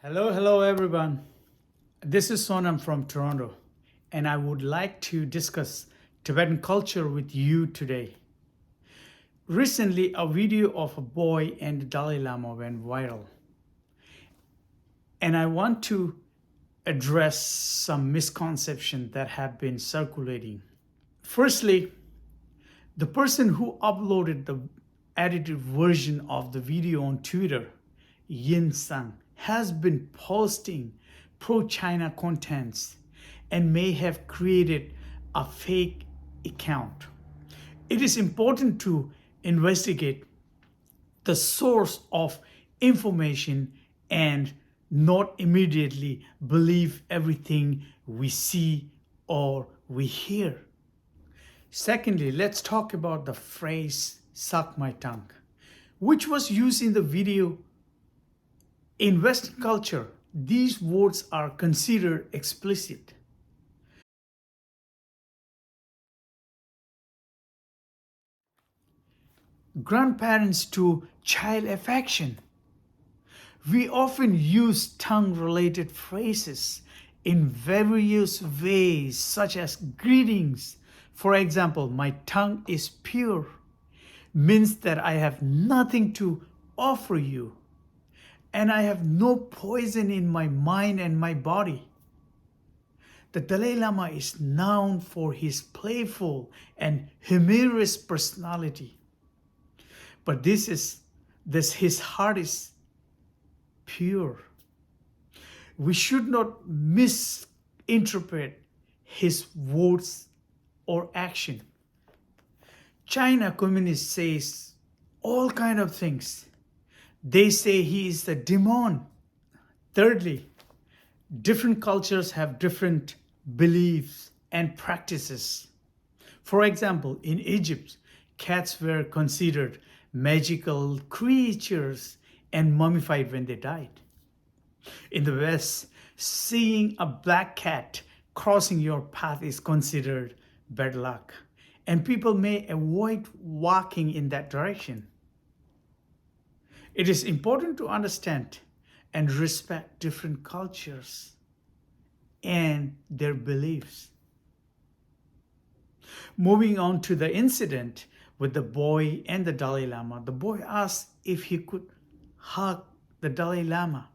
Hello everyone. This is Sonam from Toronto, and I would like to discuss Tibetan culture with you today. Recently, a video of a boy and the Dalai Lama went viral, and I want to address some misconceptions that have been circulating. Firstly, the person who uploaded the edited version of the video on Twitter, Yin Sang, has been posting pro China contents and may have created a fake account. It is important to investigate the source of information and not immediately believe everything we see or we hear. Secondly, let's talk about the phrase suck my tongue, which was used in the video. In Western culture, these words are considered explicit. Grandparents to child affection. We often use tongue related phrases in various ways, such as greetings. For example, my tongue is pure means that I have nothing to offer you and I have no poison in my mind and my body. The Dalai Lama is known for his playful and humorous personality, but this his heart is pure. We should not misinterpret his words or action. China communists says all kind of things. They say he is the demon. Thirdly, different cultures have different beliefs and practices. For example, in Egypt, cats were considered magical creatures and mummified when they died. In the West, seeing a black cat crossing your path is considered bad luck, and people may avoid walking in that direction. It is important to understand and respect different cultures and their beliefs. Moving on to the incident with the boy and the Dalai Lama, the boy asked if he could hug the Dalai Lama.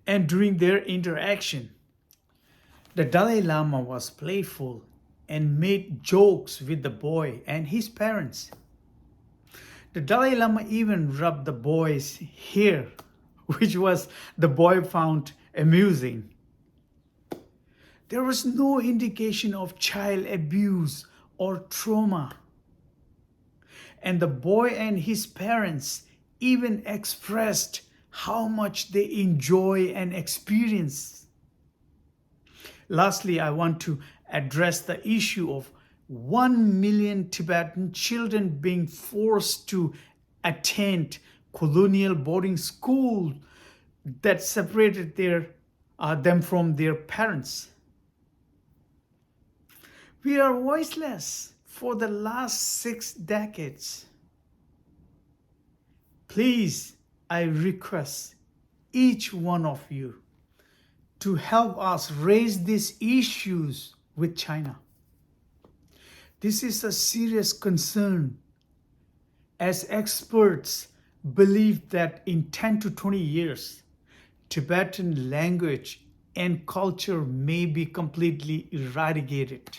And during their interaction, the Dalai Lama was playful and made jokes with the boy and his parents. The Dalai Lama even rubbed the boy's hair, which was the boy found amusing. There was no indication of child abuse or trauma. And the boy and his parents even expressed how much they enjoy and experience. Lastly, I want to address the issue of 1 million Tibetan children being forced to attend colonial boarding school that separated them from their parents. We are voiceless for the last 6 decades. Please, I request each one of you to help us raise these issues with China. This is a serious concern, as experts believe that in 10 to 20 years, Tibetan language and culture may be completely eradicated.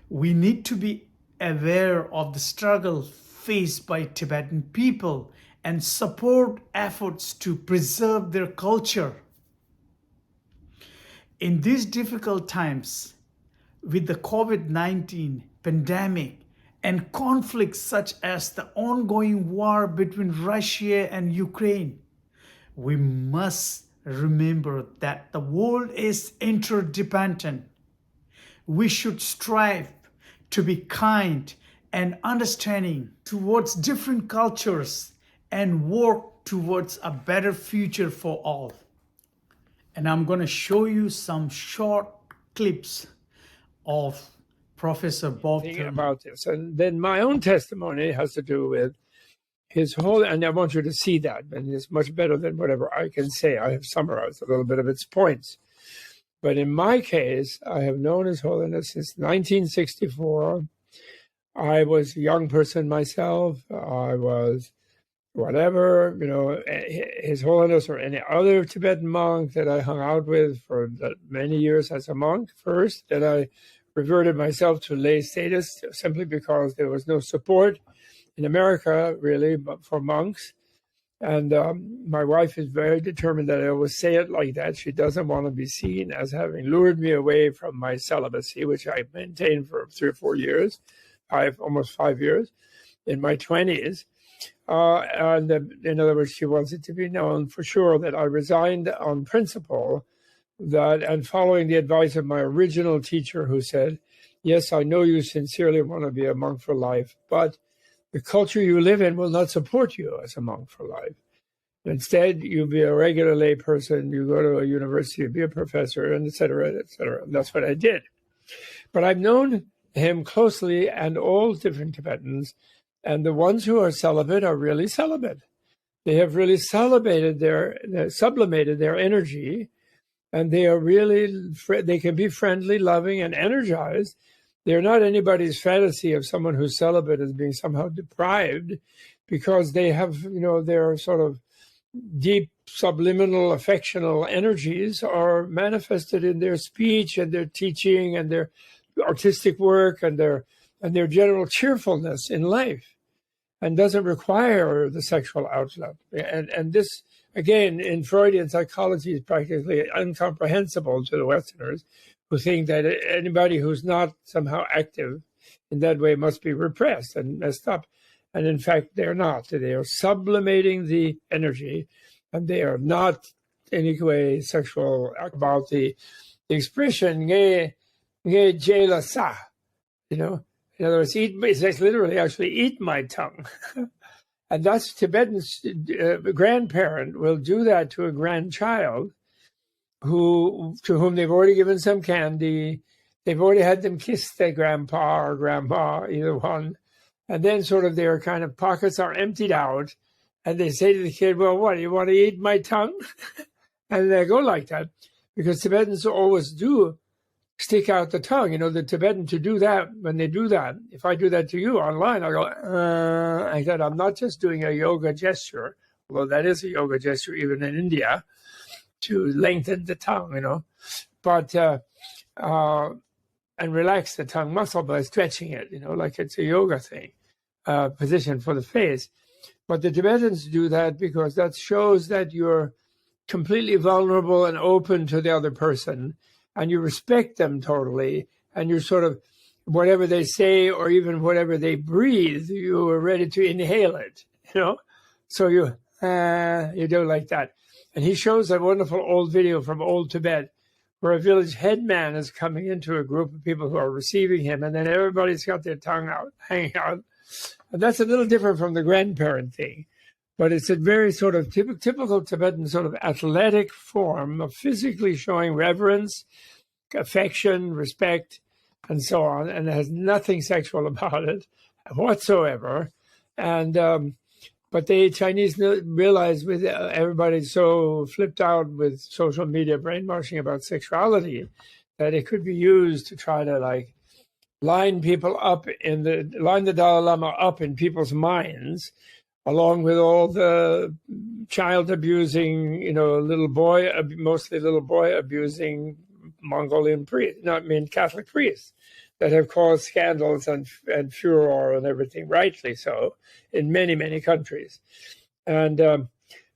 We need to be aware of the struggle faced by Tibetan people and support efforts to preserve their culture. In these difficult times, with the COVID-19 pandemic and conflicts such as the ongoing war between Russia and Ukraine, we must remember that the world is interdependent. We should strive to be kind and understanding towards different cultures and work towards a better future for all. And I'm going to show you some short clips of Professor Bob thinking Thurman. about this. And then my own testimony has to do with and I want you to see that, and it's much better than whatever I can say. I have summarized a little bit of its points. But in my case, I have known His Holiness since 1964. I was a young person myself. I was whatever, His Holiness or any other Tibetan monk that I hung out with for many years as a monk first. Then I reverted myself to lay status simply because there was no support in America, really, for monks. And my wife is very determined that I always say it like that. She doesn't want to be seen as having lured me away from my celibacy, which I maintained for 3 or 4 years, almost 5 years, in my 20s. And in other words, she wants it to be known for sure that I resigned on principle, and following the advice of my original teacher, who said, yes, I know you sincerely want to be a monk for life, but the culture you live in will not support you as a monk for life. Instead, you be a regular lay person, you go to a university, be a professor, and et cetera, et cetera. And that's what I did. But I've known him closely, and all different Tibetans, and the ones who are celibate are really celibate. They have really sublimated their energy, and they are really, they can be friendly, loving, and energized. They're not anybody's fantasy of someone who's celibate as being somehow deprived, because they have, their sort of deep subliminal affectional energies are manifested in their speech and their teaching and their artistic work and their general cheerfulness in life, and doesn't require the sexual outlet. And this, again, in Freudian psychology, is practically incomprehensible to the Westerners, who think that anybody who's not somehow active in that way must be repressed and messed up. And in fact, they're not. They are sublimating the energy, and they are not in any way sexual. About the expression, nge jela sa, in other words, it's literally actually eat my tongue. And that's Tibetan's grandparent will do that to a grandchild to whom they've already given some candy. They've already had them kiss their grandpa or grandma, either one. And then sort of their kind of pockets are emptied out. And they say to the kid, well, what, you want to eat my tongue? And they go like that, because Tibetans always do stick out the tongue. The Tibetan, to do that, when they do that, if I do that to you online, I go, I said, I'm not just doing a yoga gesture, although that is a yoga gesture even in India, to lengthen the tongue, but and relax the tongue muscle by stretching it, like it's a yoga thing, position for the face. But the Tibetans do that because that shows that you're completely vulnerable and open to the other person, and you respect them totally, and you're sort of, whatever they say or even whatever they breathe, you are ready to inhale it, so you do like that. And he shows a wonderful old video from old Tibet where a village headman is coming into a group of people who are receiving him, and then everybody's got their tongue out, hanging out. And that's a little different from the grandparent thing, but it's a very sort of typical Tibetan sort of athletic form of physically showing reverence, affection, respect, and so on, and it has nothing sexual about it whatsoever. And but the Chinese realize, with everybody so flipped out with social media brainwashing about sexuality, that it could be used to try to line the Dalai Lama up in people's minds, along with all the child abusing, mostly little boy abusing Mongolian priests, Catholic priests, that have caused scandals and furor and everything, rightly so, in many, many countries. And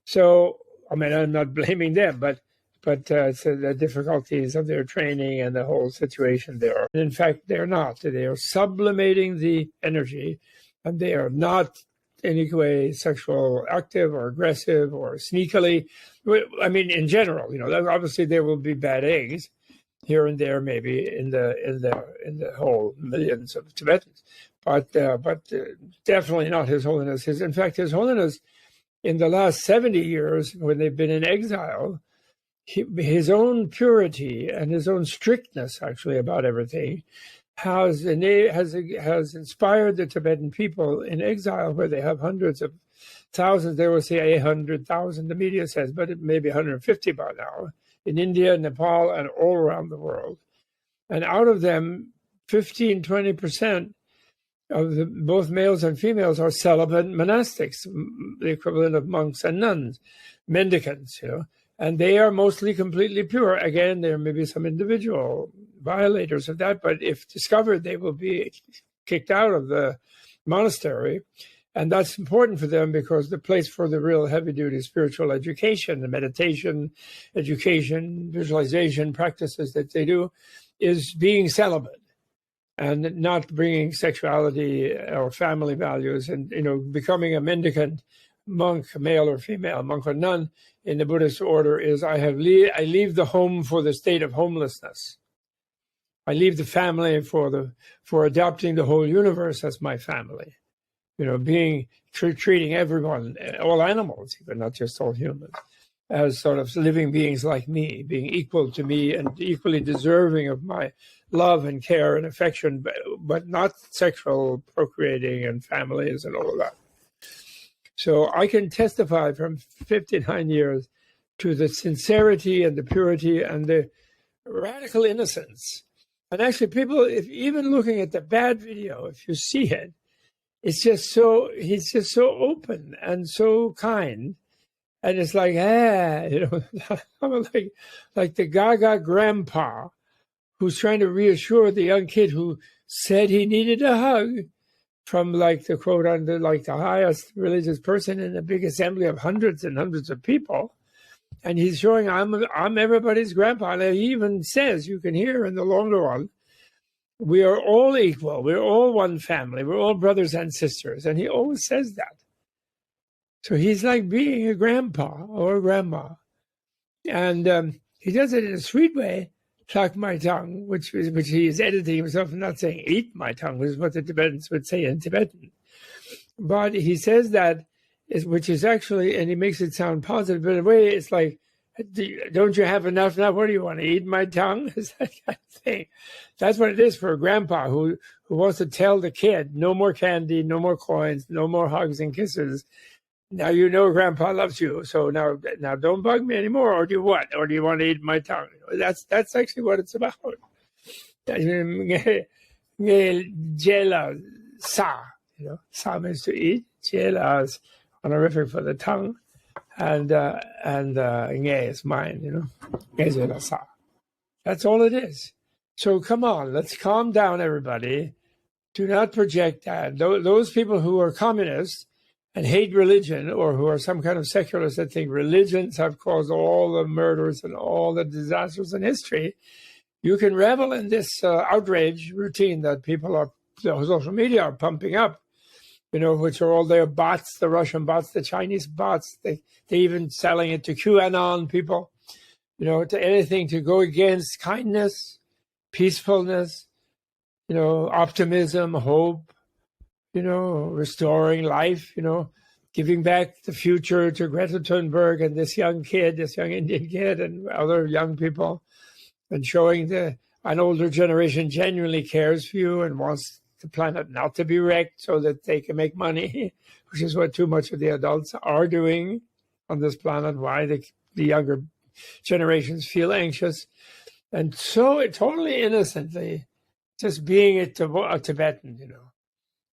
so, I'm not blaming them, but so the difficulties of their training and the whole situation there. And in fact, they're not. They are sublimating the energy, and they are not in any way sexual active or aggressive or sneakily. In general, obviously there will be bad eggs here and there, maybe in the whole millions of Tibetans, but definitely not His Holiness. In fact, His Holiness, in the last 70 years, when they've been in exile, his own purity and his own strictness, actually, about everything, has inspired the Tibetan people in exile, where they have hundreds of thousands. They will say 800,000, the media says, but it may be 150 by now, in India, Nepal, and all around the world. And out of them, 15, 20% of both males and females are celibate monastics, the equivalent of monks and nuns, mendicants, and they are mostly completely pure. Again, there may be some individual violators of that, but if discovered, they will be kicked out of the monastery. And that's important for them because the place for the real heavy-duty spiritual education, the meditation, education, visualization practices that they do is being celibate and not bringing sexuality or family values and, becoming a mendicant monk, male or female, monk or nun in the Buddhist order is I leave the home for the state of homelessness. I leave the family for adopting the whole universe as my family. Treating everyone, all animals, even not just all humans, as sort of living beings like me, being equal to me and equally deserving of my love and care and affection, but not sexual procreating and families and all of that. So I can testify from 59 years to the sincerity and the purity and the radical innocence. And actually, people, if even looking at the bad video, if you see it, he's just so open and so kind. And it's like, I'm like the gaga grandpa who's trying to reassure the young kid who said he needed a hug from like the quote under like the highest religious person in a big assembly of hundreds and hundreds of people. And he's showing I'm everybody's grandpa. And he even says, you can hear in the longer one, we are all equal. We're all one family. We're all brothers and sisters. And he always says that. So he's like being a grandpa or a grandma. And he does it in a sweet way, suck my tongue, which he is editing himself and not saying eat my tongue, which is what the Tibetans would say in Tibetan. But he says that, which is actually, and he makes it sound positive, but in a way it's like, don't you have enough now? What do you want to eat my tongue? It's that kind of thing. That's what it is for a grandpa who wants to tell the kid, no more candy, no more coins, no more hugs and kisses. Now grandpa loves you. So now don't bug me anymore. Or do you what? Or do you want to eat my tongue? That's actually what it's about. Jela sa, sa means to eat. Jela is honorific for the tongue. And nge is mine, Nge sa. That's all it is. So come on, let's calm down, everybody. Do not project that. Those people who are communists and hate religion, or who are some kind of secularists that think religions have caused all the murders and all the disasters in history, you can revel in this outrage routine that social media are pumping up, which are all their bots, the Russian bots, the Chinese bots. They even selling it to QAnon people, to anything to go against kindness, peacefulness, optimism, hope, restoring life, giving back the future to Greta Thunberg and this young Indian kid and other young people, and showing an older generation genuinely cares for you and wants the planet not to be wrecked so that they can make money, which is what too much of the adults are doing on this planet, why the younger generations feel anxious. And so totally innocently, just being a Tibetan,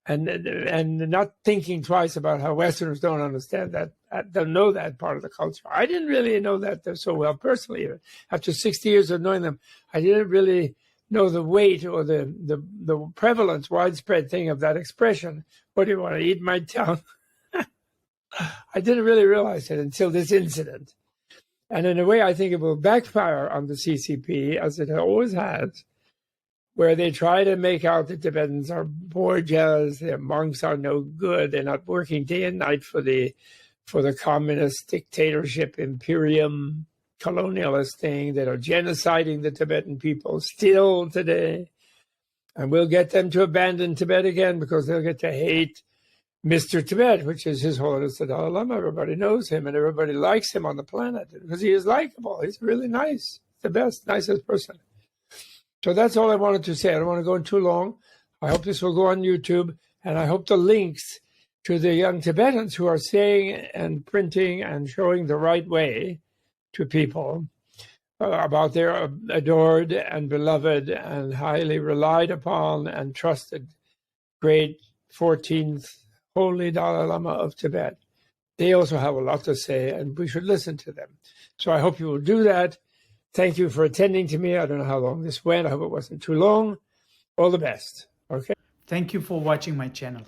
and not thinking twice about how Westerners don't understand that, don't know that part of the culture. I didn't really know that so well personally. Even after 60 years of knowing them, I didn't really know the weight or the prevalence, widespread thing of that expression. What do you want to eat my tongue? I didn't really realize it until this incident. And in a way, I think it will backfire on the CCP, as it always has, where they try to make out the Tibetans are Borgias, their monks are no good, they're not working day and night for the communist dictatorship, imperium, colonialist thing, that are genociding the Tibetan people still today. And we'll get them to abandon Tibet again because they'll get to hate Mr. Tibet, which is His Holiness the Dalai Lama. Everybody knows him and everybody likes him on the planet because he is likable. He's really nice, the best, nicest person. So that's all I wanted to say. I don't want to go on too long. I hope this will go on YouTube, and I hope the links to the young Tibetans who are saying and printing and showing the right way to people about their adored and beloved and highly relied upon and trusted great 14th Holy Dalai Lama of Tibet. They also have a lot to say, and we should listen to them. So I hope you will do that. Thank you for attending to me. I don't know how long this went. I hope it wasn't too long. All the best. Okay. Thank you for watching my channel.